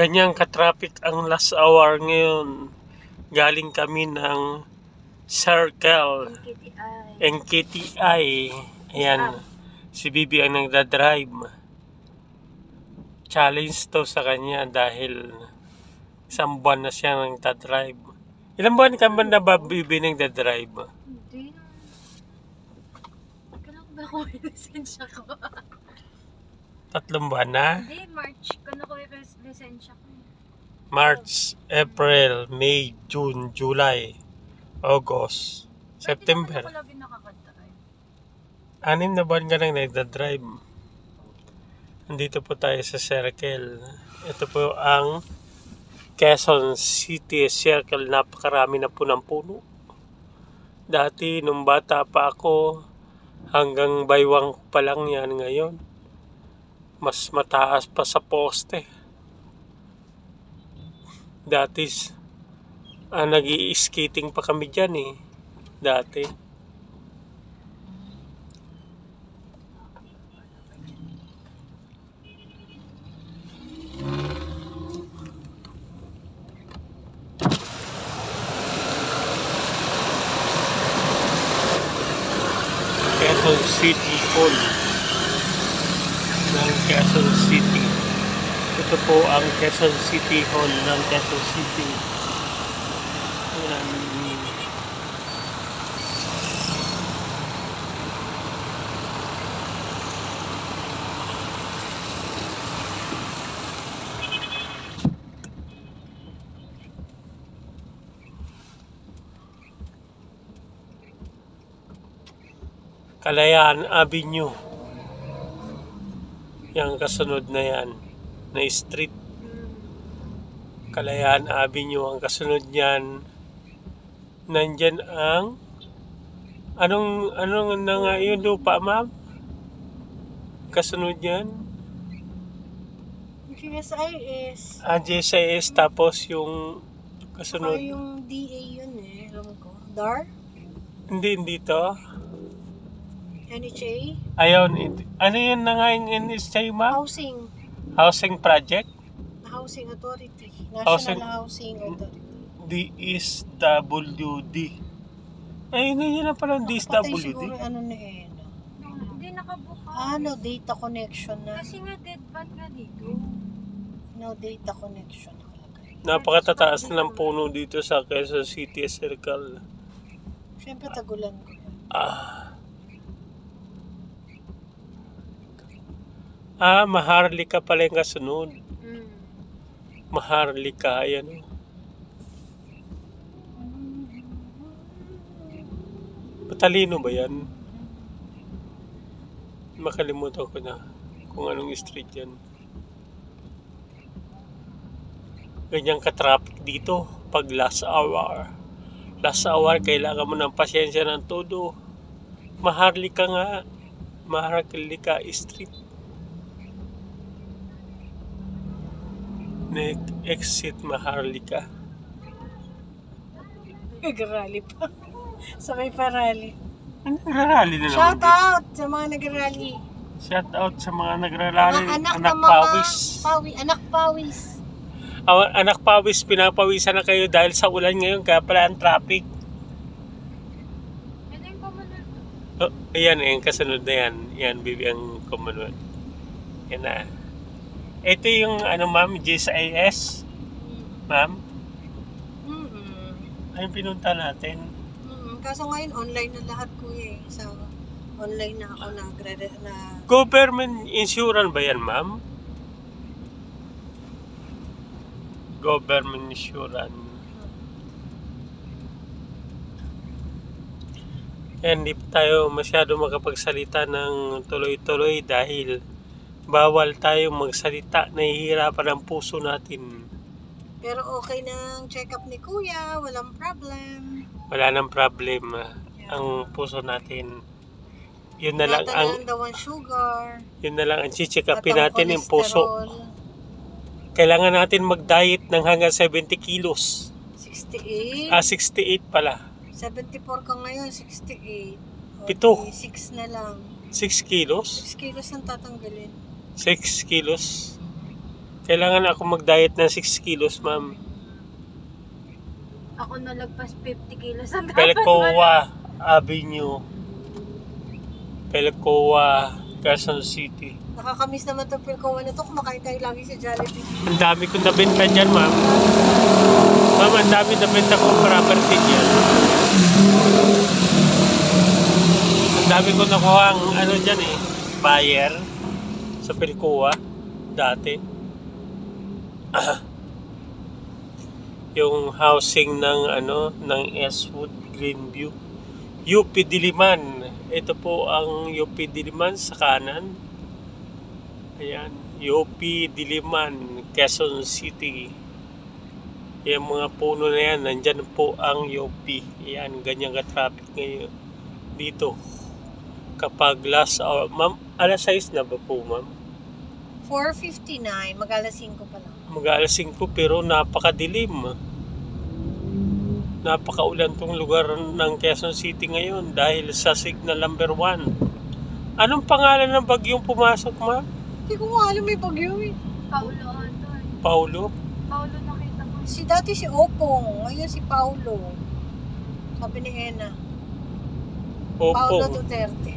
Ganyang ka-traffic ang last hour ngayon. Galing kami ng Circle NKTI. Ayan, si Bibi ang nagdadrive. Challenge to sa kanya dahil isang buwan na siya nagdadrive. Ilang buwan ka ba na ba, Bibi, nagdadrive? Hindi. Kailan ba ako yung lisensya ko? 3 buwan na? Hindi, March. Kailan ko yung lisensya ko? March, April, May, June, July, August, September. Pwede naman ako lagi nakakadrive. 6 na buwan ka nang nagdadrive. Nandito po tayo sa Circle. Ito po ang Quezon City Circle. Napakarami na po ng puno. Dati, nung bata pa ako, hanggang baywang pa lang yan ngayon. Mas mataas pa sa poste. Dati, nag-i-skating pa kami dyan eh. Dati. Quezon City Hall ng Quezon City. Ito po ang Quezon City Hall ng Quezon City. Ayan. Kalayaan Avenue. Yang kasunod na yan na street. Kalayaan Avenue ang kasunod niyan. Nandyan ang anong na nga yung lupa, ma'am? Kasunod niyan? GSIS. GSIS, tapos yung kasunod. Yung DA yun eh. Alam ko. DAR? Hindi to. NHA? Ayun. Ano yun na nga yung NHA, ma'am? Housing Project? Housing Authority. Housing. National Housing Authority. DSWD. Ay, yun na pala ang DSWD. Siguro ano na eh. Hindi nakabuka. Data connection na. Kasi nga dead band nga dito. No data connection. Napakatataas ng puno dito sa Quezon City Circle. Siyempre tagulan ko. Maharlika pala yung kasunod. Maharlika, ayan. Patalino ba yan? Makalimutan ko na kung anong street yan. Ganyang ka-traffic dito pag last hour. Last hour, kailangan mo ng pasyensya ng todo. Maharlika nga. Maharlika Street. Exit Maharlika. Nag-rally pa. Sa may parally. Nagrarally na naman. Shout out sa mga nagrally. Shout out sa mga nagrarally. Anak Pawis. Anak pawis. Anak pawis, pinapawisan na kayo dahil sa ulan ngayon, kaya pala ang traffic. Ano yung Commonwealth? Ayan, kasunod na yan. Yan, Bibi, ang Commonwealth. Yan na. Ito yung, ma'am, GSIS. Ma'am? Ayun, pinunta natin. Kaso ngayon, online na lahat ko eh. So, online na ako na Government insurance ba yan, ma'am? Government insurance. Hindi pa tayo masyado makapagsalita ng tuloy-tuloy dahil bawal tayo magsalita. Nahihirapan ang puso natin. Pero okay na ang check-up ni Kuya. Walang problem. Wala nang problem. Ang puso natin. Yun na lang ang sugar. Yun na lang ang check-upin natin yung puso. Kailangan natin mag-diet ng hanggang 70 kilos. 68? 68 pala. 74 ka ngayon, 68. Pito. 6 na lang. 6 kilos? 6 kilos ang tatanggalin. 6 kilos. Kailangan ako mag-diet ng 6 kilos, ma'am. Ako nalagpas 50 kilos ang dapat. Pelcoa Avenue. Pelcoa, Quezon City. Nakakamiss naman itong Pelcoa na to. Kumakain tayo lagi sa Jollibee. Ang dami kong nabenta dyan, ma'am. Ma'am, ang dami nabenta kong property dyan. Ang dami ko nakuha ang ano dyan eh, buyer sa Pelcoa dati. Yung housing ng ano ng Eastwood Greenview, UP Diliman. Ito po ang UP Diliman sa kanan. Ayan, UP Diliman, Quezon City. Yung mga puno na yan, nandyan po ang UP. Ayan, ganyan ka-traffic ngayon dito. Kapag last hour, ma'am, alas 6 na ba po, ma'am? 4:59, mag-alas 5 pa lang. Mag-alas 5 pero napakadilim. Napakaulan tong lugar ng Quezon City ngayon dahil sa signal number 1. Anong pangalan ng bagyong pumasok, ma'am? Hindi ko nga alam may bagyo eh. Paulo Anton. Paulo? Paulo nakita mo. Si dati si Opong, ngayon si Paulo. Sabi ni Ena. Paulo Opo. Duterte.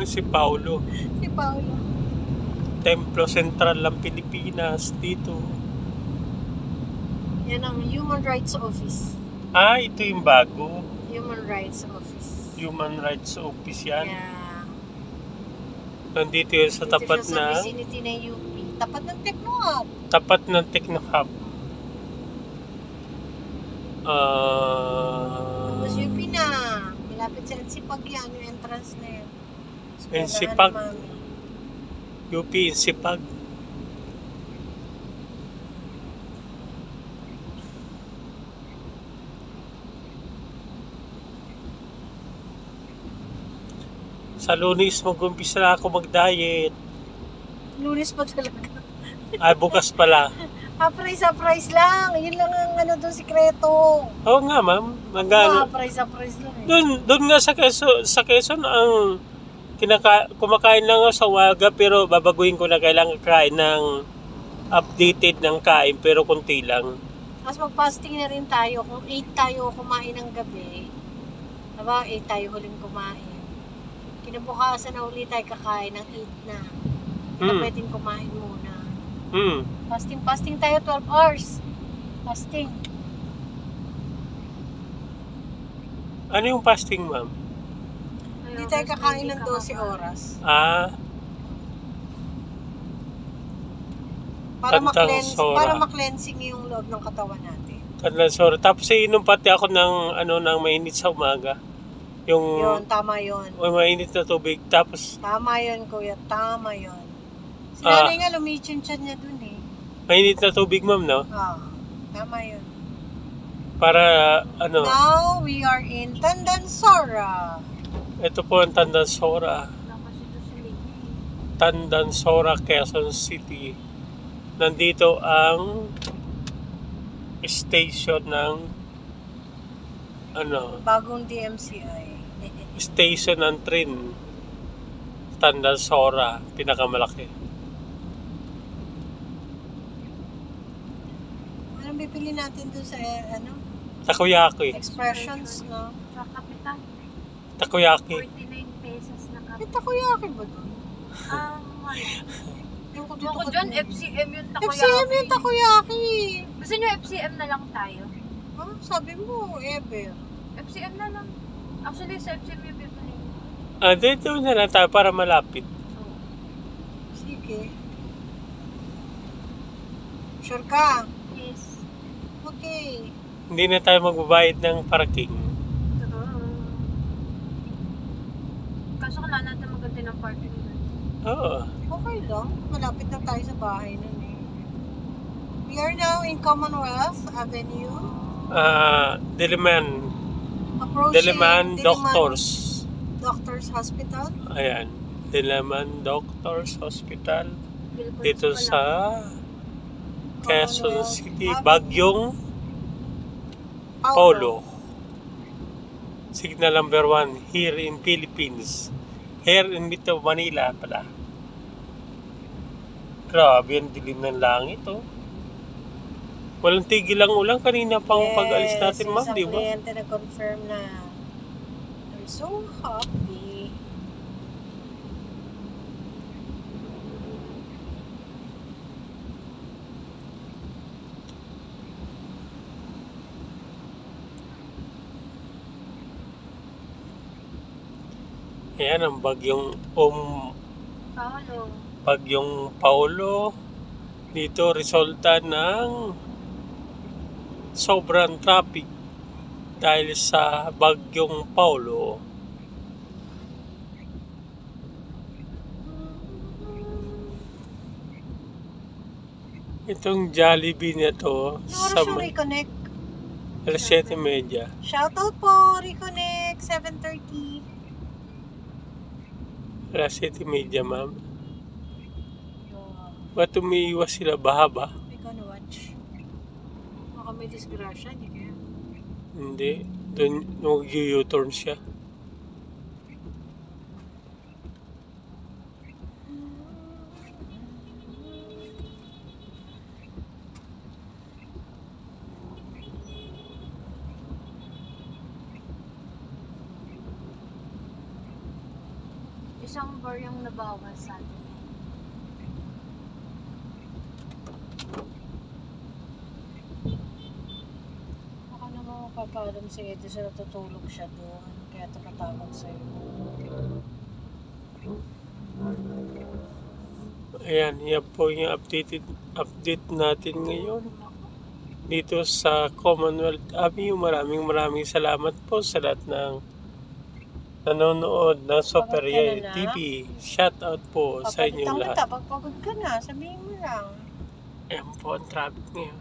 Si Paulo. Si Paulo. Templo Sentral ng Pilipinas dito. Yan ang Human Rights Office. Ah, ito yung bago. Human Rights Office. Human Rights Office yan. Yeah. Nandito yun sa Dito tapat siya sa na vicinity ng UP. Tapat ng Techno Hub. tapat ng Techno Hub. Tapos UP na. Malapit sa Ensipag yan. Yung entrance na yan. Ensipag. UP Ensipag. Sa Lunes mag-umpisa na ako mag-diet. Lunes pa talaga. Ay, bukas pala. Surprise lang. Yun lang ang ano doon, sikreto. Oo nga, ma'am. Magano. Surprise lang eh. Doon nga sa Quezon ang kumakain lang ako sa umaga pero babaguhin ko na kailangan kain ng updated ng kain pero kunti lang. Mas mag-fasting na rin tayo. Kung 8 tayo kumain ng gabi, diba 8 tayo huling kumain. Kinabukasan na uli tayo kakain ng 8 na. Hindi pwedeng kumain muna. Fasting tayo 12 hours. Fasting. Ano yung fasting, ma'am? Hindi tayo kakain ng 12 oras. Ah, Para ma-cleansing yung loob ng katawan natin. Tandansora. Tapos inom pati ako ng mainit sa umaga. Yun, tama yun. Mainit na tubig. Tapos Tama yun, kuya. Tama yun. Si nanay nga, lumichin-chan niya dun eh. mainit na tubig, ma'am, no? Tama yun. Para ano? Now, we are in Tandansora. Ito po ang Tandansora. Tandansora, Quezon City. Nandito ang station ng Bagong DMCI. station ng train. Tandansora, pinakamalaki. Anong bibili natin doon sa Takoyaki. Expressions, no? Sa kapitan. Takoyaki. 49 pesos na May kapitan. takoyaki ba doon? Yung ko dito Ako dyan, FCM yung takoyaki. FCM yung takoyaki. Gusto nyo FCM na lang tayo? Sabi mo, ever. FCM na lang. Actually, sa FCM yung bibili. Dito na lang tayo para malapit. Sige. Sure ka? Yes. Okay. Hindi na tayo magbabayad ng parking. Kaso kailangan natin maganda ng parking doon. Oo. Okay lang. Malapit na tayo sa bahay nun eh. We are now in Commonwealth Avenue. Diliman. Approaching Diliman Doctors. Doctors Hospital. Ayan. Diliman Doctors Hospital. Billboards Dito pa lang. sa Quezon Commonwealth City. Avenue. Bagyong Paulo. Signal number 1 here in Philippines. Here in Metro Manila pala. Grabe, ang dilim ng langit, oh. Walang tigil ang ulan kanina pang pag-alis natin, ma'am, di ba? Yes, isang kliyente na-confirm na. I'm so happy. Ayan, ang bagyong Paolo. bagyong Paulo. Dito, resulta ng sobrang traffic dahil sa bagyong Paulo. Itong Jollibee na to Siguro sa siya reconnect. alas 7:30. Shoutout po, reconnect, 7:30. Alas 7:30, ma'am. Ba't umiiwas sila? Baha ba? Hindi ko na-watch. Baka may disgrasya, hindi kaya. Hindi. Doon mag-U-turn siya. Isang bar yung nabawal sa atin. Baka naman mapapalam si Eddie sa natutulog siya doon. Kaya tumatawag sa'yo. Ayan, yan po yung update natin ngayon. Dito sa Commonwealth Avenue, maraming salamat po sa lahat ng nanonood ng Super Yay TV. Shout out po sa inyong lahat. Pagpagod ka na, sabihin mo lang. Ayan po ang traffic ngayon.